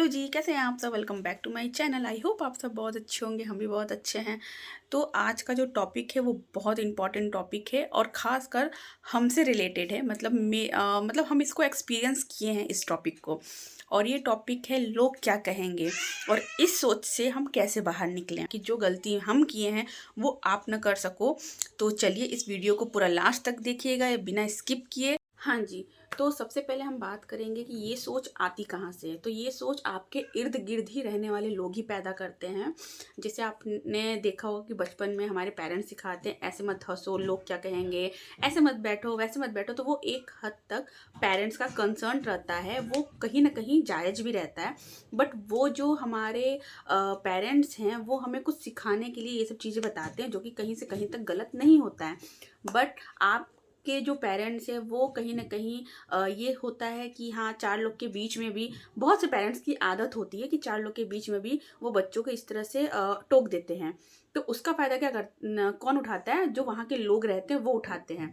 जी, कैसे हैं आप सब? Welcome back to my channel. I hope आप सब बहुत अच्छे होंगे, हम भी बहुत अच्छे हैं। तो आज का जो टॉपिक है वो बहुत इम्पोर्टेंट टॉपिक है और ख़ासकर हमसे रिलेटेड है। मतलब हम इसको एक्सपीरियंस किए हैं इस टॉपिक को। और ये टॉपिक है लोग क्या कहेंगे और इस सोच से हम कैसे बाहर निकलें कि जो गलती हम किए हैं वो आप ना कर सको। तो चलिए इस वीडियो को पूरा लास्ट तक देखिएगा या बिना स्किप किए। हाँ जी, तो सबसे पहले हम बात करेंगे कि ये सोच आती कहाँ से है। तो ये सोच आपके इर्द गिर्द ही रहने वाले लोग ही पैदा करते हैं। जैसे आपने देखा होगा कि बचपन में हमारे पेरेंट्स सिखाते हैं ऐसे मत हंसो, लोग क्या कहेंगे, ऐसे मत बैठो, वैसे मत बैठो। तो वो एक हद तक पेरेंट्स का कंसर्न रहता है, वो कहीं ना कहीं जायज़ भी रहता है। बट वो जो हमारे पेरेंट्स हैं वो हमें कुछ सिखाने के लिए ये सब चीज़ें बताते हैं जो कि कहीं से कहीं तक गलत नहीं होता है। बट आप के जो पेरेंट्स हैं वो कहीं न कहीं ये होता है कि हाँ, 4 लोग के बीच में भी बहुत से पेरेंट्स की आदत होती है कि 4 लोग के बीच में भी वो बच्चों को इस तरह से टोक देते हैं। तो उसका फ़ायदा कौन उठाता है? जो वहाँ के लोग रहते हैं वो उठाते हैं।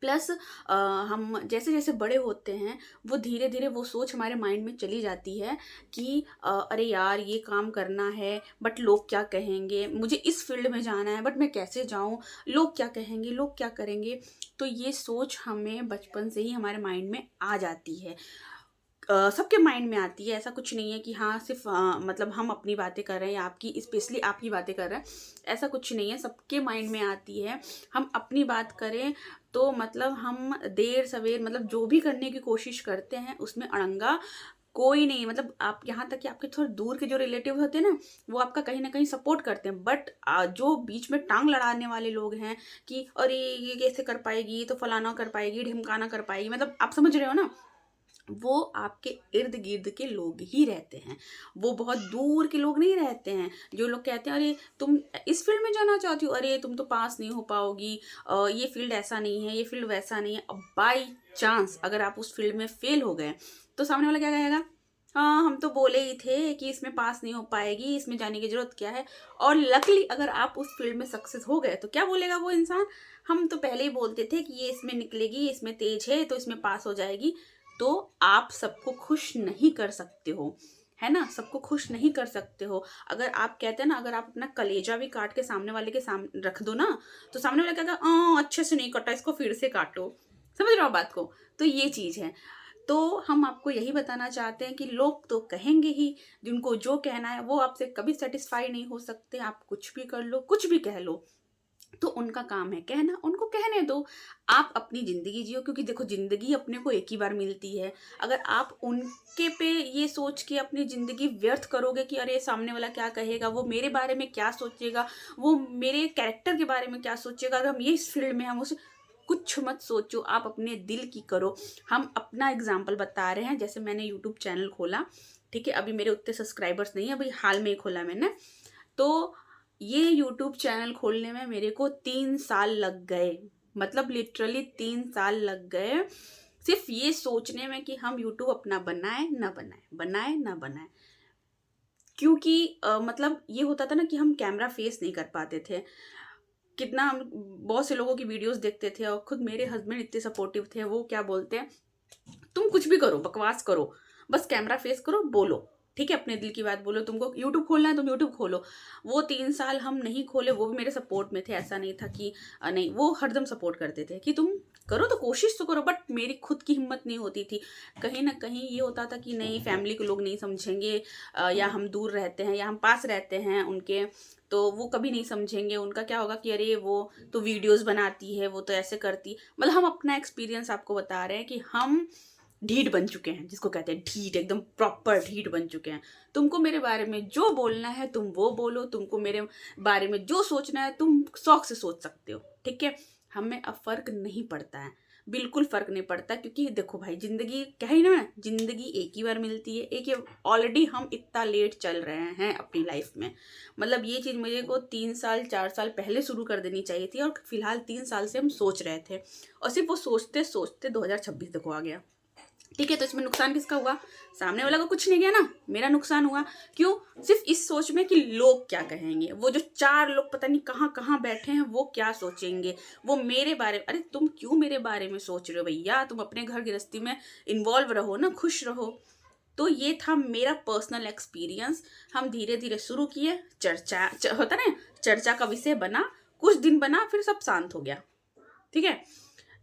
प्लस हम जैसे-जैसे बड़े होते हैं, वो धीरे-धीरे वो सोच हमारे माइंड में चली जाती है कि अरे यार ये काम करना है बट लोग क्या कहेंगे? मुझे इस फ़ील्ड में जाना है बट मैं कैसे जाऊँ? लोग क्या कहेंगे? लोग क्या करेंगे? तो ये सोच हमें बचपन से ही हमारे माइंड में आ जाती है। सबके माइंड में आती है, ऐसा कुछ नहीं है कि हाँ सिर्फ़ मतलब हम अपनी बातें कर रहे हैं या आपकी स्पेशली आपकी बातें कर रहे हैं, ऐसा कुछ नहीं है, सबके माइंड में आती है। हम अपनी बात करें तो मतलब हम देर-सवेर मतलब जो भी करने की कोशिश करते हैं उसमें अड़ंगा कोई नहीं। मतलब आप यहाँ तक कि आपके थोड़ा दूर के जो रिलेटिव होते हैं ना, वो आपका कहीं न कहीं सपोर्ट करते हैं। बट जो बीच में टाँग लड़ाने वाले लोग हैं कि अरे! ये कैसे कर पाएगी, ये तो फलाना कर पाएगी, ढिमकाना कर पाएगी, मतलब आप समझ रहे हो ना? वो आपके इर्द-गिर्द के लोग ही रहते हैं। वो बहुत दूर के लोग नहीं रहते हैं। जो लोग कहते हैं अरे तुम इस फ़ील्ड में जाना चाहती हो, अरे तुम तो पास नहीं हो पाओगी, ये फ़ील्ड ऐसा नहीं है, ये फ़ील्ड वैसा नहीं है। अब बाय चांस अगर आप उस फ़ील्ड में फ़ेल हो गए, तो सामने वाला क्या कहेगा? हाँ, हम तो बोले ही थे कि इसमें पास नहीं हो पाएगी, इसमें जाने की ज़रूरत क्या है? और लकीली अगर आप उस फ़ील्ड में सक्सेस हो गए, तो क्या बोलेगा वो इंसान? हम तो पहले ही बोलते थे कि ये इसमें निकलेगी, ये इसमें तेज़ है, तो इसमें पास हो जाएगी। तो आप सबको खुश नहीं कर सकते हो, है ना? सबको खुश नहीं कर सकते हो। अगर आप कहते हैं ना, अगर आप अपना कलेजा भी काट के सामने वाले के रख दो ना, तो सामने वाला कहेगा अच्छे से नहीं कटा, इसको फिर से काटो। समझ रहे हो बात को? तो ये चीज़ है। तो हम आपको यही बताना चाहते हैं कि लोग तो कहेंगे ही, जिनको जो कहना है वो आपसे कभी सैटिस्फाई नहीं हो सकते। आप कुछ भी कर लो, कुछ भी कह लो। तो उनका काम है कहना, उनको कहने दो। आप अपनी ज़िंदगी जियो, क्योंकि देखो ज़िंदगी अपने को एक ही बार मिलती है। अगर आप उनके पे ये सोच के अपनी ज़िंदगी व्यर्थ करोगे कि अरे सामने वाला क्या कहेगा, वो मेरे बारे में क्या सोचेगा, वो मेरे कैरेक्टर के बारे में क्या सोचेगा, अगर हम ये इस फ़ील्ड में हैं, हम उस कुछ मत सोचो, आप अपने दिल की करो। हम अपना एग्ज़ाम्पल बता रहे हैं, जैसे मैंने यूट्यूब चैनल खोला, ठीक है? अभी मेरे उतने सब्सक्राइबर्स नहीं है, अभी हाल में ही खोला मैंने। तो ये यूट्यूब चैनल खोलने में मेरे को 3 साल लग गए। मतलब लिटरली 3 साल लग गए, सिर्फ़ ये सोचने में कि हम यूट्यूब अपना बनाएँ, ना बनाएँ, बनाएँ, ना बनाएँ। क्योंकि मतलब ये होता था ना कि हम कैमरा फ़ेस नहीं कर पाते थे। कितना हम बहुत से लोगों की वीडियोज़ देखते थे और खुद मेरे हस्बैंड इतने सपोर्टिव थे, वो क्या बोलते हैं, तुम कुछ भी करो, बकवास करो, बस कैमरा फेस करो, बोलो, ठीक है? अपने दिल की बात बोलो, तुमको यूट्यूब खोलना है, तुम यूट्यूब खोलो। वो 3 साल हम नहीं खोले, वो भी मेरे सपोर्ट में थे, ऐसा नहीं था कि नहीं, वो हरदम सपोर्ट करते थे कि तुम करो तो कोशिश तो करो, बट मेरी खुद की हिम्मत नहीं होती थी। कहीं न कहीं ये होता था कि नहीं, फैमिली के लोग नहीं समझेंगे, या हम दूर रहते हैं या हम पास रहते हैं उनके, तो वो कभी नहीं समझेंगे। उनका क्या होगा कि अरे वो तो वीडियोज़ बनाती है, वो तो ऐसे करती, मतलब हम अपना एक्सपीरियंस आपको बता रहे हैं कि हम ढीठ बन चुके हैं, जिसको कहते हैं ढीठ, एकदम प्रॉपर ढीठ बन चुके हैं। तुमको मेरे बारे में जो बोलना है तुम वो बोलो, तुमको मेरे बारे में जो सोचना है तुम शौक से सोच सकते हो, ठीक है? हमें अब फ़र्क नहीं पड़ता है, बिल्कुल फ़र्क नहीं पड़ता, क्योंकि देखो भाई, ज़िंदगी कह ही ना, ज़िंदगी एक ही बार मिलती है, एक ही। ऑलरेडी हम इतना लेट चल रहे हैं अपनी लाइफ में। मतलब ये चीज़ मेरे को 3 साल 4 साल पहले शुरू कर देनी चाहिए थी, और फिलहाल 3 साल से हम सोच रहे थे, और सिर्फ वो सोचते सोचते 2026 देखो आ गया। ठीक है? तो इसमें नुकसान किसका हुआ? सामने वाला को कुछ नहीं गया ना, मेरा नुकसान हुआ। क्यों? सिर्फ़ इस सोच में कि लोग क्या कहेंगे? वो जो 4 लोग पता नहीं कहाँ-कहाँ बैठे हैं, वो क्या सोचेंगे? वो मेरे बारे में, अरे तुम क्यों मेरे बारे में सोच रहे हो भैया? तुम अपने घर गृहस्थी में इन्वॉल्व रहो ना, खुश रहो। तो ये था मेरा पर्सनल एक्सपीरियंस। हम धीरे धीरे शुरू किए, होता ना, चर्चा का विषय बना, कुछ दिन बना, फिर सब शांत हो गया। ठीक है,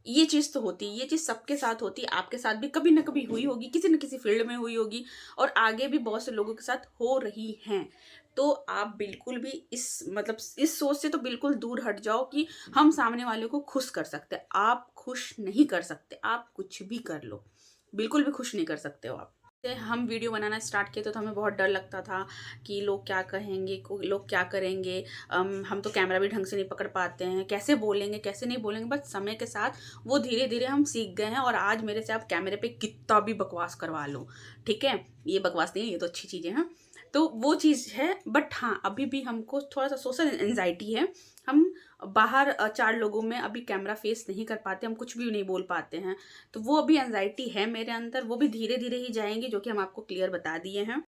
ये चीज़ तो होती है, ये चीज़ सबके साथ होती है, आपके साथ भी कभी ना कभी हुई होगी, किसी न किसी फील्ड में हुई होगी, और आगे भी बहुत से लोगों के साथ हो रही हैं। तो आप बिल्कुल भी इस सोच से तो बिल्कुल दूर हट जाओ कि हम सामने वाले को खुश कर सकते हैं। आप खुश नहीं कर सकते, आप कुछ भी कर लो, बिल्कुल भी खुश नहीं कर सकते हो आप। हम वीडियो बनाना स्टार्ट किए तो हमें बहुत डर लगता था कि लोग क्या कहेंगे, लोग क्या करेंगे, हम तो कैमरा भी ढंग से नहीं पकड़ पाते हैं, कैसे बोलेंगे कैसे नहीं बोलेंगे। बट समय के साथ वो धीरे धीरे हम सीख गए हैं, और आज मेरे से आप कैमरे पे कितना भी बकवास करवा लो, ठीक है, ये बकवास नहीं है, ये तो अच्छी चीज़ें हैं। तो वो चीज़ है, बट हाँ अभी भी हमको थोड़ा सा सोशल एंजाइटी है। हम बाहर 4 लोगों में अभी कैमरा फेस नहीं कर पाते, हम कुछ भी नहीं बोल पाते हैं। तो वो अभी एंजाइटी है मेरे अंदर, वो भी धीरे धीरे ही जाएंगी, जो कि हम आपको क्लियर बता दिए हैं।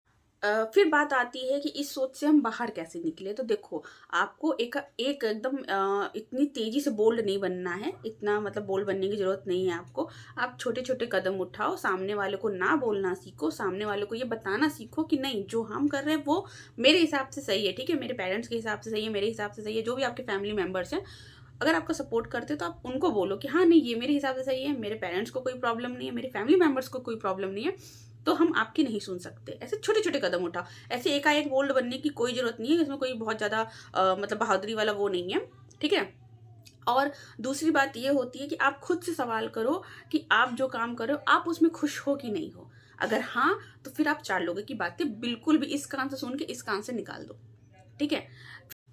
फिर बात आती है कि इस सोच से हम बाहर कैसे निकले। तो देखो, आपको एक एक एकदम इतनी तेजी से बोल्ड नहीं बनना है, इतना मतलब बोल्ड बनने की जरूरत नहीं है आपको। आप छोटे छोटे कदम उठाओ, सामने वाले को ना बोलना सीखो, सामने वाले को ये बताना सीखो कि नहीं, जो हम कर रहे हैं वो मेरे हिसाब से सही है, ठीक है, मेरे पेरेंट्स के हिसाब से सही है, मेरे हिसाब से सही है, जो भी आपके फैमिली मेम्बर्स हैं अगर आपका सपोर्ट करते तो आप उनको बोलो कि हाँ नहीं, ये मेरे हिसाब से सही है, मेरे पेरेंट्स को कोई प्रॉब्लम नहीं है, मेरे फैमिली मेम्बर्स को कोई प्रॉब्लम नहीं है, तो हम आपकी नहीं सुन सकते। ऐसे छोटे छोटे कदम उठाओ, ऐसे एकाएक बोल्ड बनने की कोई जरूरत नहीं है, इसमें कोई बहुत ज़्यादा मतलब बहादुरी वाला वो नहीं है, ठीक है। और दूसरी बात ये होती है कि आप खुद से सवाल करो कि आप जो काम कर रहे हो आप उसमें खुश हो कि नहीं हो। अगर हाँ, तो फिर आप 4 लोगों की बातें बिल्कुल भी इस कान से सुन के इस कान से निकाल दो, ठीक है।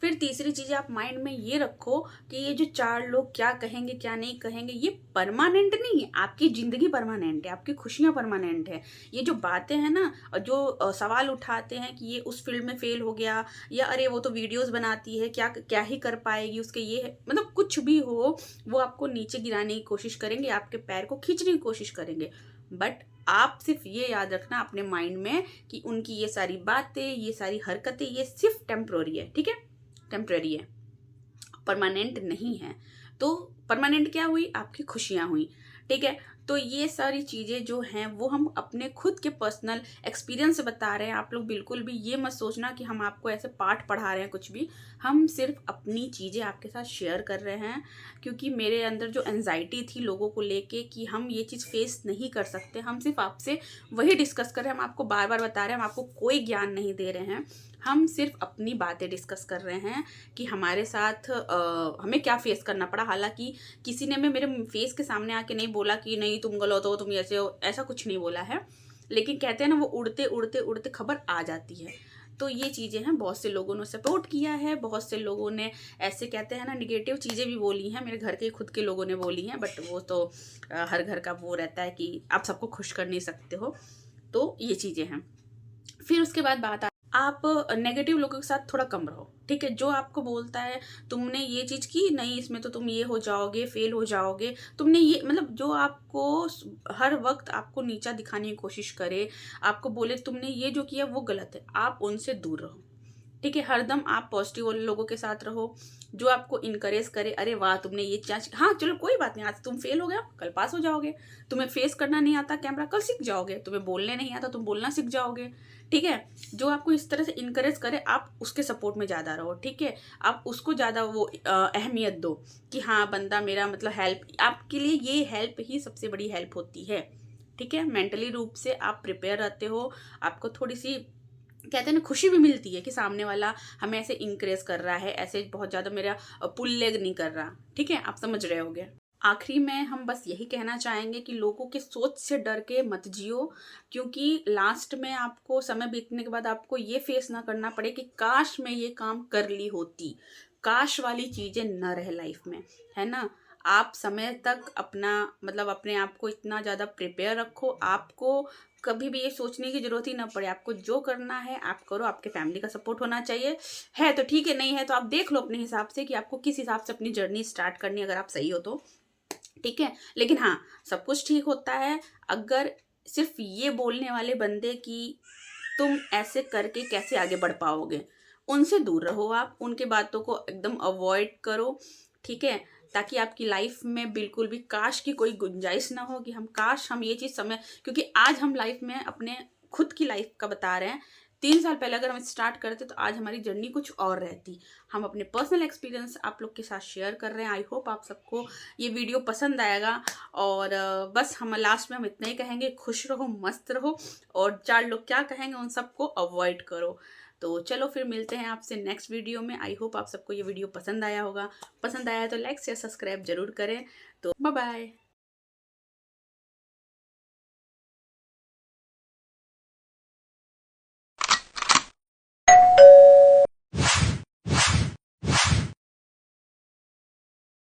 फिर तीसरी चीज़ आप माइंड में ये रखो कि ये जो 4 लोग क्या कहेंगे क्या नहीं कहेंगे, ये परमानेंट नहीं है। आपकी ज़िंदगी परमानेंट है, आपकी खुशियाँ परमानेंट है। ये जो बातें हैं ना, जो सवाल उठाते हैं कि ये उस फील्ड में फेल हो गया, या अरे वो तो वीडियोस बनाती है, क्या क्या ही कर पाएगी, उसके ये है, मतलब कुछ भी हो, वो आपको नीचे गिराने की कोशिश करेंगे, आपके पैर को खींचने की कोशिश करेंगे। बट आप सिर्फ ये याद रखना अपने माइंड में कि उनकी ये सारी बातें, ये सारी हरकतें, ये सिर्फ टेम्प्रोरी है, ठीक है, टेम्पररी है, परमानेंट नहीं है। तो परमानेंट क्या हुई, आपकी खुशियां हुई, ठीक है। तो ये सारी चीज़ें जो हैं वो हम अपने खुद के पर्सनल एक्सपीरियंस से बता रहे हैं। आप लोग बिल्कुल भी ये मत सोचना कि हम आपको ऐसे पाठ पढ़ा रहे हैं, कुछ भी। हम सिर्फ अपनी चीज़ें आपके साथ शेयर कर रहे हैं, क्योंकि मेरे अंदर जो एनजाइटी थी लोगों को लेके कि हम ये चीज़ फेस नहीं कर सकते, हम सिर्फ आपसे वही डिस्कस कर रहे हैं। हम आपको बार बार बता रहे हैं, हम आपको कोई ज्ञान नहीं दे रहे हैं, हम सिर्फ अपनी बातें डिस्कस कर रहे हैं कि हमारे साथ हमें क्या फेस करना पड़ा। हालांकि किसी ने मैं मेरे फेस के सामने आके नहीं बोला कि नहीं तुम गलत हो, तुम ऐसे हो, ऐसा कुछ नहीं बोला है। लेकिन कहते हैं ना, वो उड़ते उड़ते उड़ते खबर आ जाती है। तो ये चीज़ें हैं, बहुत से लोगों ने सपोर्ट किया है, बहुत से लोगों ने ऐसे कहते हैं ना निगेटिव चीज़ें भी बोली हैं, मेरे घर के खुद के लोगों ने बोली हैं। बट वो तो हर घर का वो रहता है कि आप सबको खुश कर नहीं सकते हो। तो ये चीज़ें हैं। फिर उसके बाद आप नेगेटिव लोगों के साथ थोड़ा कम रहो, ठीक है। जो आपको बोलता है तुमने ये चीज की नहीं, इसमें तो तुम ये हो जाओगे, फेल हो जाओगे, तुमने ये, मतलब जो आपको हर वक्त आपको नीचा दिखाने की कोशिश करे, आपको बोले तुमने ये जो किया वो गलत है, आप उनसे दूर रहो, ठीक है। हरदम आप पॉजिटिव लोगों के साथ रहो, जो आपको इनकरेज करे, अरे वाह तुमने ये चाच, हाँ चलो कोई बात नहीं, आज तुम फेल हो गया कल पास हो जाओगे, तुम्हें फेस करना नहीं आता कैमरा कल सीख जाओगे, तुम्हें बोलने नहीं आता तुम बोलना सीख जाओगे, ठीक है। जो आपको इस तरह से इनकरेज करे आप उसके सपोर्ट में ज़्यादा रहो, ठीक है। आप उसको ज़्यादा वो अहमियत दो कि हाँ बंदा मेरा मतलब हेल्प, आपके लिए ये हेल्प ही सबसे बड़ी हेल्प होती है, ठीक है। मेंटली रूप से आप प्रिपेयर रहते हो, आपको थोड़ी सी कहते हैं ना खुशी भी मिलती है कि सामने वाला हमें ऐसे इंकरेज कर रहा है, ऐसे बहुत ज़्यादा मेरा पुल लेग नहीं कर रहा, ठीक है, आप समझ रहे होगे। आखिरी में हम बस यही कहना चाहेंगे कि लोगों के सोच से डर के मत जियो, क्योंकि लास्ट में आपको समय बीतने के बाद आपको ये फेस ना करना पड़े कि काश मैं ये काम कर ली होती, काश वाली चीज़ें न रहे लाइफ में, है ना। आप समय तक अपना मतलब अपने आप को इतना ज़्यादा प्रिपेयर रखो, आपको कभी भी ये सोचने की जरूरत ही ना पड़े, आपको जो करना है आप करो, आपके फैमिली का सपोर्ट होना चाहिए, है तो ठीक है, नहीं है तो आप देख लो अपने हिसाब से कि आपको किस हिसाब से अपनी जर्नी स्टार्ट करनी है, अगर आप सही हो तो, ठीक है। लेकिन हाँ, सब कुछ ठीक होता है अगर सिर्फ ये बोलने वाले बंदे कि तुम ऐसे करके कैसे आगे बढ़ पाओगे, उनसे दूर रहो, आप उनके बातों को एकदम अवॉइड करो, ठीक है। ताकि आपकी लाइफ में बिल्कुल भी काश की कोई गुंजाइश ना हो कि हम काश हम ये चीज़ समय, क्योंकि आज हम लाइफ में अपने खुद की लाइफ का बता रहे हैं। 3 साल पहले अगर हम स्टार्ट करते तो आज हमारी जर्नी कुछ और रहती। हम अपने पर्सनल एक्सपीरियंस आप लोग के साथ शेयर कर रहे हैं। आई होप आप सबको ये वीडियो पसंद आएगा। और बस हम लास्ट में हम इतना ही कहेंगे, खुश रहो, मस्त रहो, और 4 लोग क्या कहेंगे उन सबको अवॉइड करो। तो चलो फिर मिलते हैं आपसे नेक्स्ट वीडियो में। आई होप आप सबको ये वीडियो पसंद आया होगा। पसंद आया है तो लाइक शेयर सब्सक्राइब जरूर करें। तो बाय बाय।